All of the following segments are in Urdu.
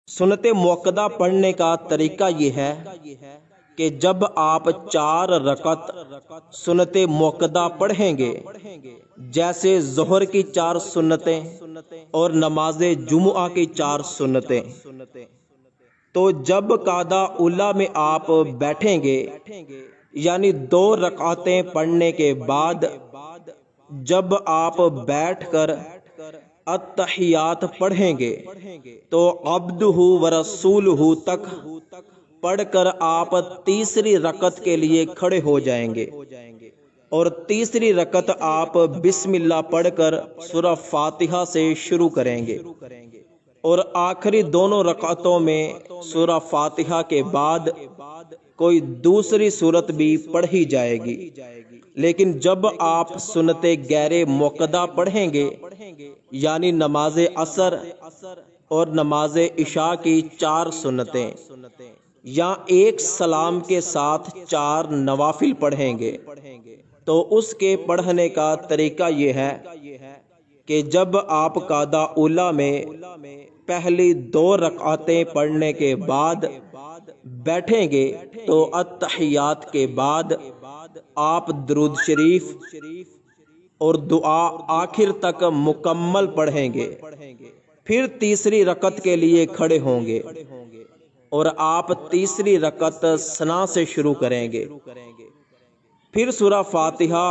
سنت موقدہ پڑھنے کا طریقہ یہ ہے کہ جب آپ 4 رکعت سنت موقدہ پڑھیں گے، جیسے ظہر کی 4 سنتیں اور نماز جمعہ کی 4 سنتیں، تو جب قعدہ اولیٰ میں آپ بیٹھیں گے، یعنی 2 رکعتیں پڑھنے کے بعد جب آپ بیٹھ کر التحیات پڑھیں گے تو عبدہ و رسولہ تک پڑھ کر آپ تیسری رکعت کے لیے کھڑے ہو جائیں گے، اور تیسری رکعت آپ بسم اللہ پڑھ کر سورہ فاتحہ سے شروع کریں گے، اور آخری دونوں رکعتوں میں سورہ فاتحہ کے بعد کوئی دوسری سورت بھی پڑھی جائے گی۔ لیکن جب آپ سنت غیر موقدہ پڑھیں گے، یعنی نماز عصر اور نماز عشاء کی 4 سنتیں، یا ایک سلام کے ساتھ 4 نوافل پڑھیں گے، تو اس کے پڑھنے کا طریقہ یہ ہے کہ جب آپ قعدہ اولیٰ میں پہلی 2 رکعتیں پڑھنے کے بعد بیٹھیں گے تو التحیات کے بعد آپ درود شریف اور دعا آخر تک مکمل پڑھیں گے، پھر تیسری رکعت کے لیے کھڑے ہوں گے اور آپ تیسری رکعت ثنا سے شروع کریں گے، پھر سورہ فاتحہ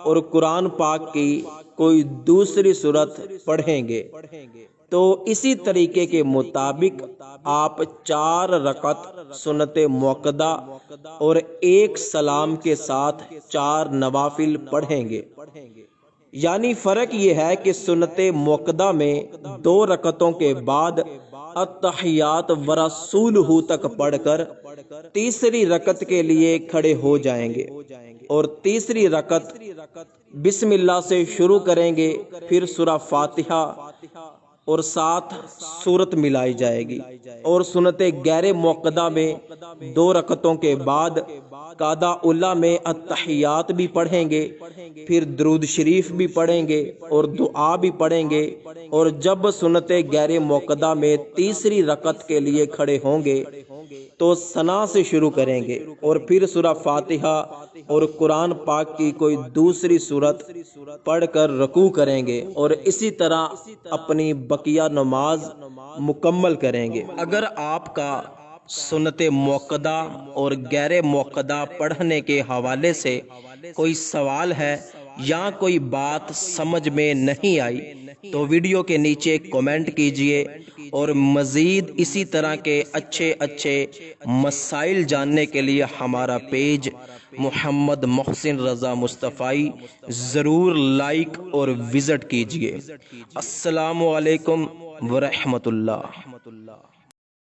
اور قرآن پاک کی کوئی دوسری سورت پڑھیں گے۔ تو اسی طریقے کے مطابق آپ 4 رکعت سنت موقدہ اور ایک سلام کے ساتھ 4 نوافل پڑھیں گے۔ یعنی فرق یہ ہے کہ سنت موقدہ میں 2 رکعتوں کے بعد التحیات و رسولہ تک پڑھ کر تیسری رکعت کے لیے کھڑے ہو جائیں گے، اور تیسری رکعت بسم اللہ سے شروع کریں گے، پھر سورہ فاتحہ اور ساتھ سورت ملائی جائے گی، اور سنت غیر موقدہ میں 2 رکعتوں کے بعد قعدہ اولیٰ میں التحیات بھی پڑھیں گے، پھر درود شریف بھی پڑھیں گے اور دعا بھی پڑھیں گے، اور جب سنت غیر موقدہ میں تیسری رکعت کے لیے کھڑے ہوں گے تو ثنا سے شروع کریں گے، اور پھر سورہ فاتحہ اور قرآن پاک کی کوئی دوسری سورت پڑھ کر رکوع کریں گے، اور اسی طرح اپنی بقیہ نماز مکمل کریں گے۔ اگر آپ کا سنت موقدہ اور غیر موقدہ پڑھنے کے حوالے سے کوئی سوال ہے یا کوئی بات سمجھ میں نہیں آئی تو ویڈیو کے نیچے کمنٹ کیجئے، اور مزید اسی طرح کے اچھے مسائل جاننے کے لیے ہمارا پیج محمد محسن رضا مصطفی ضرور لائک اور وزٹ کیجئے۔ السلام علیکم ورحمۃ اللہ۔